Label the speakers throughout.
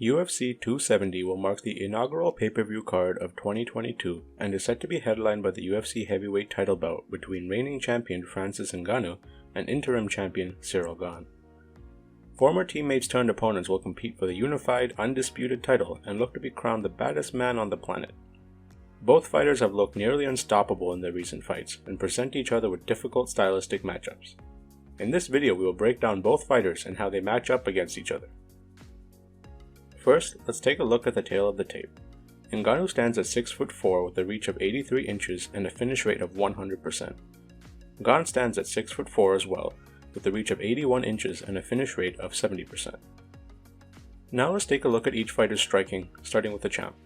Speaker 1: UFC 270 will mark the inaugural pay-per-view card of 2022 and is set to be headlined by the UFC Heavyweight title bout between reigning champion Francis Ngannou and interim champion Ciryl Gane. Former teammates turned opponents will compete for the unified, undisputed title and look to be crowned the baddest man on the planet. Both fighters have looked nearly unstoppable in their recent fights and present each other with difficult stylistic matchups. In this video, we will break down both fighters and how they match up against each other. First, let's take a look at the tail of the tape. Ngannou stands at 6'4" with a reach of 83 inches and a finish rate of 100%. Gane stands at 6'4" as well, with a reach of 81 inches and a finish rate of 70%. Now let's take a look at each fighter's striking, starting with the champ.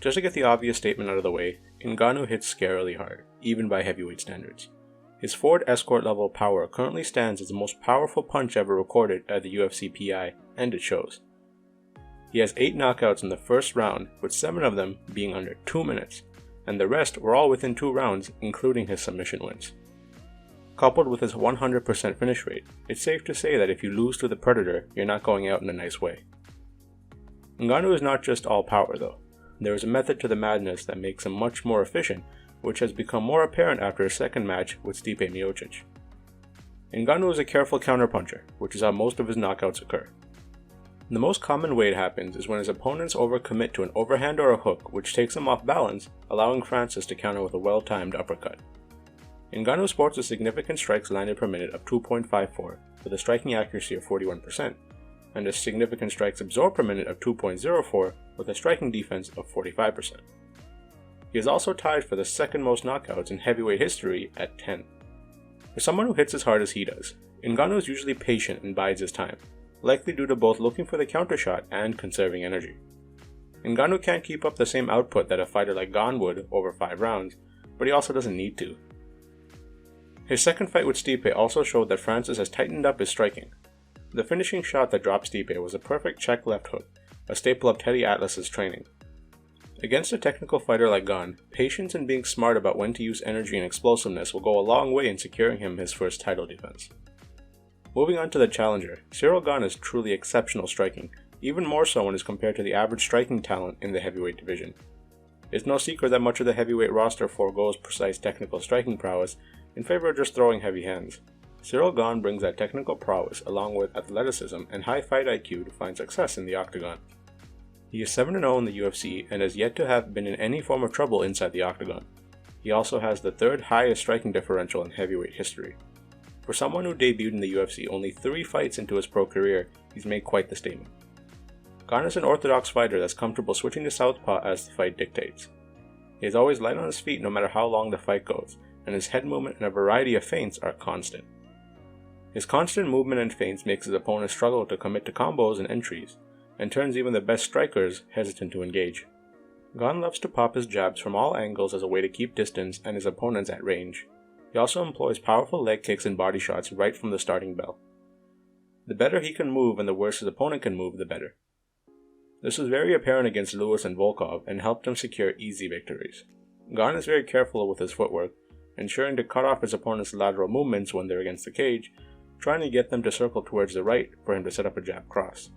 Speaker 1: Just to get the obvious statement out of the way, Ngannou hits scarily hard, even by heavyweight standards. His Ford Escort level power currently stands as the most powerful punch ever recorded at the UFC PI, and it shows. He has 8 knockouts in the first round, with 7 of them being under 2 minutes, and the rest were all within 2 rounds, including his submission wins. Coupled with his 100% finish rate, it's safe to say that if you lose to the Predator, you're not going out in a nice way. Ngannou is not just all power though. There is a method to the madness that makes him much more efficient, which has become more apparent after his second match with Stipe Miocic. Ngannou is a careful counterpuncher, which is how most of his knockouts occur. The most common way it happens is when his opponents overcommit to an overhand or a hook, which takes him off balance, allowing Francis to counter with a well-timed uppercut. Ngannou sports a significant strikes landed per minute of 2.54, with a striking accuracy of 41%, and a significant strikes absorbed per minute of 2.04, with a striking defense of 45%. He is also tied for the second most knockouts in heavyweight history at 10. For someone who hits as hard as he does, Ngannou is usually patient and bides his time, likely due to both looking for the counter shot and conserving energy. Ngannou can't keep up the same output that a fighter like Gane would over 5 rounds, but he also doesn't need to. His second fight with Stipe also showed that Francis has tightened up his striking. The finishing shot that dropped Stipe was a perfect check left hook, a staple of Teddy Atlas's training. Against a technical fighter like Gane, patience and being smart about when to use energy and explosiveness will go a long way in securing him his first title defense. Moving on to the challenger, Ciryl Gane is truly exceptional striking, even more so when it's compared to the average striking talent in the heavyweight division. It's no secret that much of the heavyweight roster forgoes precise technical striking prowess in favor of just throwing heavy hands. Ciryl Gane brings that technical prowess along with athleticism and high fight IQ to find success in the octagon. He is 7-0 in the UFC and has yet to have been in any form of trouble inside the octagon. He also has the 3rd highest striking differential in heavyweight history. For someone who debuted in the UFC only 3 fights into his pro career, he's made quite the statement. Gane is an orthodox fighter that's comfortable switching to southpaw as the fight dictates. He is always light on his feet no matter how long the fight goes, and his head movement and a variety of feints are constant. His constant movement and feints makes his opponents struggle to commit to combos and entries, and turns even the best strikers hesitant to engage. Gane loves to pop his jabs from all angles as a way to keep distance and his opponents at range. He also employs powerful leg kicks and body shots right from the starting bell. The better he can move and the worse his opponent can move, the better. This was very apparent against Lewis and Volkov and helped him secure easy victories. Gane is very careful with his footwork, ensuring to cut off his opponent's lateral movements when they're against the cage, trying to get them to circle towards the right for him to set up a jab cross.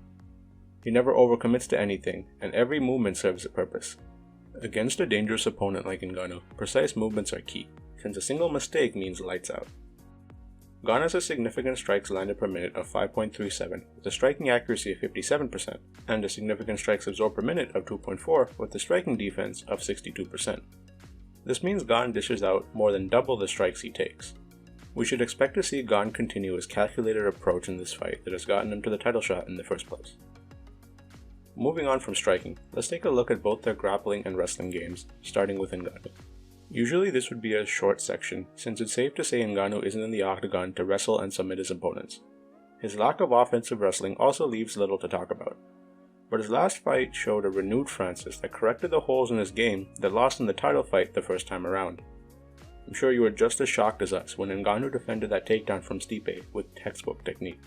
Speaker 1: He never overcommits to anything, and every movement serves a purpose. Against a dangerous opponent like Ngannou, precise movements are key, since a single mistake means lights out. Gane has a significant strikes landed per minute of 5.37 with a striking accuracy of 57% and a significant strikes absorbed per minute of 2.4 with a striking defense of 62%. This means Gane dishes out more than double the strikes he takes. We should expect to see Gane continue his calculated approach in this fight that has gotten him to the title shot in the first place. Moving on from striking, let's take a look at both their grappling and wrestling games, starting with Ngannou. Usually this would be a short section, since it's safe to say Ngannou isn't in the octagon to wrestle and submit his opponents. His lack of offensive wrestling also leaves little to talk about. But his last fight showed a renewed Francis that corrected the holes in his game that lost in the title fight the first time around. I'm sure you were just as shocked as us when Ngannou defended that takedown from Stipe with textbook technique.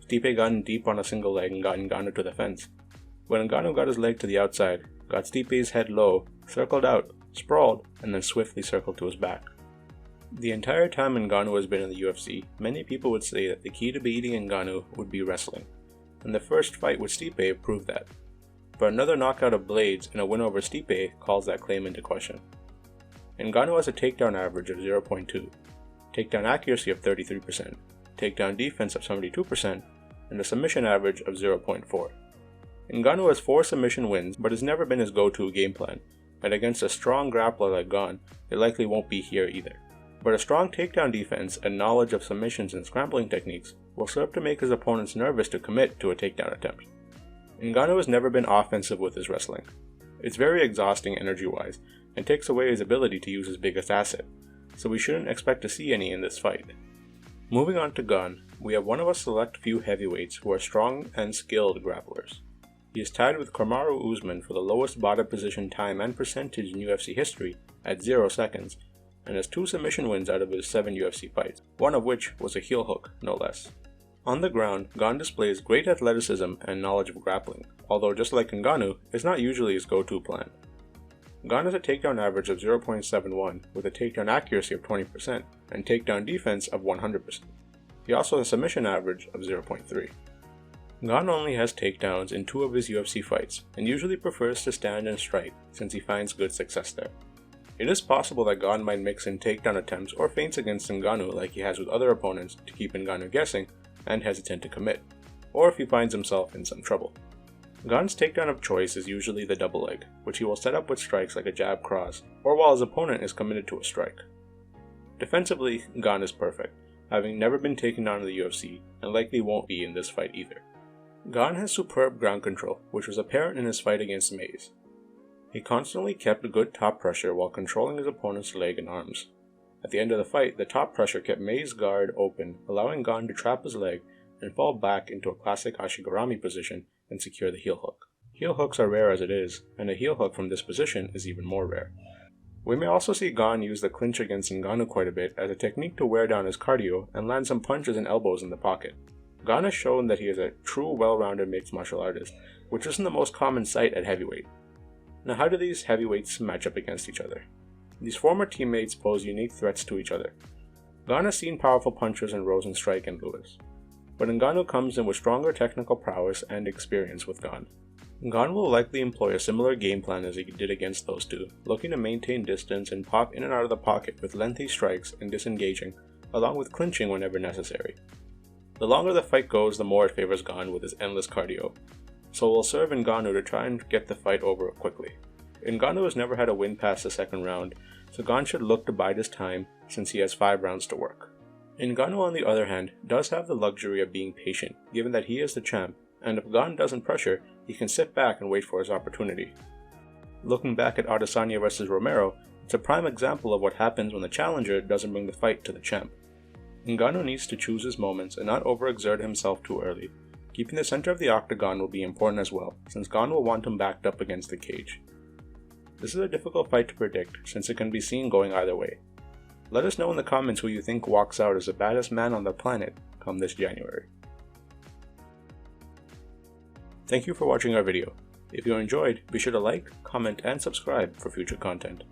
Speaker 1: Stipe got in deep on a single leg and got Ngannou to the fence. When Ngannou got his leg to the outside, got Stipe's head low, circled out, sprawled, and then swiftly circled to his back. The entire time Ngannou has been in the UFC, many people would say that the key to beating Ngannou would be wrestling. and the first fight with Stipe proved that. But another knockout of Blades and a win over Stipe calls that claim into question. Ngannou has a takedown average of 0.2, takedown accuracy of 33%, takedown defense of 72%, and a submission average of 0.4. Ngannou has 4 submission wins, but has never been his go-to game plan, and against a strong grappler like Gane, it likely won't be here either. But a strong takedown defense and knowledge of submissions and scrambling techniques will serve to make his opponents nervous to commit to a takedown attempt. Ngannou has never been offensive with his wrestling. It's very exhausting energy-wise, and takes away his ability to use his biggest asset, so we shouldn't expect to see any in this fight. Moving on to Gane, we have one of a select few heavyweights who are strong and skilled grapplers. He is tied with Kamaru Usman for the lowest bottom position time and percentage in UFC history at 0 seconds, and has 2 submission wins out of his 7 UFC fights, one of which was a heel hook, no less. On the ground, Gane displays great athleticism and knowledge of grappling, although just like Ngannou, it's not usually his go-to plan. Gane has a takedown average of 0.71 with a takedown accuracy of 20% and takedown defense of 100%. He also has a submission average of 0.3. Gane only has takedowns in 2 of his UFC fights and usually prefers to stand and strike since he finds good success there. It is possible that Gane might mix in takedown attempts or feints against Ngannou like he has with other opponents to keep Ngannou guessing and hesitant to commit, or if he finds himself in some trouble. Gane's takedown of choice is usually the double leg, which he will set up with strikes like a jab cross, or while his opponent is committed to a strike. Defensively, Gane is perfect, having never been taken down in the UFC, and likely won't be in this fight either. Gane has superb ground control, which was apparent in his fight against Mays. He constantly kept good top pressure while controlling his opponent's leg and arms. At the end of the fight, the top pressure kept Mays' guard open, allowing Gane to trap his leg and fall back into a classic Ashigarami position and secure the heel hook. Heel hooks are rare as it is, and a heel hook from this position is even more rare. We may also see Gane use the clinch against Ngannou quite a bit as a technique to wear down his cardio and land some punches and elbows in the pocket. Gane has shown that he is a true well-rounded mixed martial artist, which isn't the most common sight at heavyweight. Now, how do these heavyweights match up against each other? These former teammates pose unique threats to each other. Gane has seen powerful punchers in Rosenstrike and Lewis, but Ngannou comes in with stronger technical prowess and experience with Gane. Gane will likely employ a similar game plan as he did against those two, looking to maintain distance and pop in and out of the pocket with lengthy strikes and disengaging, along with clinching whenever necessary. The longer the fight goes, the more it favors Gane with his endless cardio, so it will serve Ngannou to try and get the fight over quickly. Ngannou has never had a win past the second round, so Gane should look to bide his time since he has 5 rounds to work. Ngannou, on the other hand, does have the luxury of being patient, given that he is the champ, and if Gane doesn't pressure, he can sit back and wait for his opportunity. Looking back at Adesanya vs Romero, it's a prime example of what happens when the challenger doesn't bring the fight to the champ. Ngannou needs to choose his moments and not overexert himself too early. Keeping the center of the octagon will be important as well, since Gane will want him backed up against the cage. This is a difficult fight to predict, since it can be seen going either way. Let us know in the comments who you think walks out as the baddest man on the planet come this January. Thank you for watching our video. If you enjoyed, be sure to like, comment, and subscribe for future content.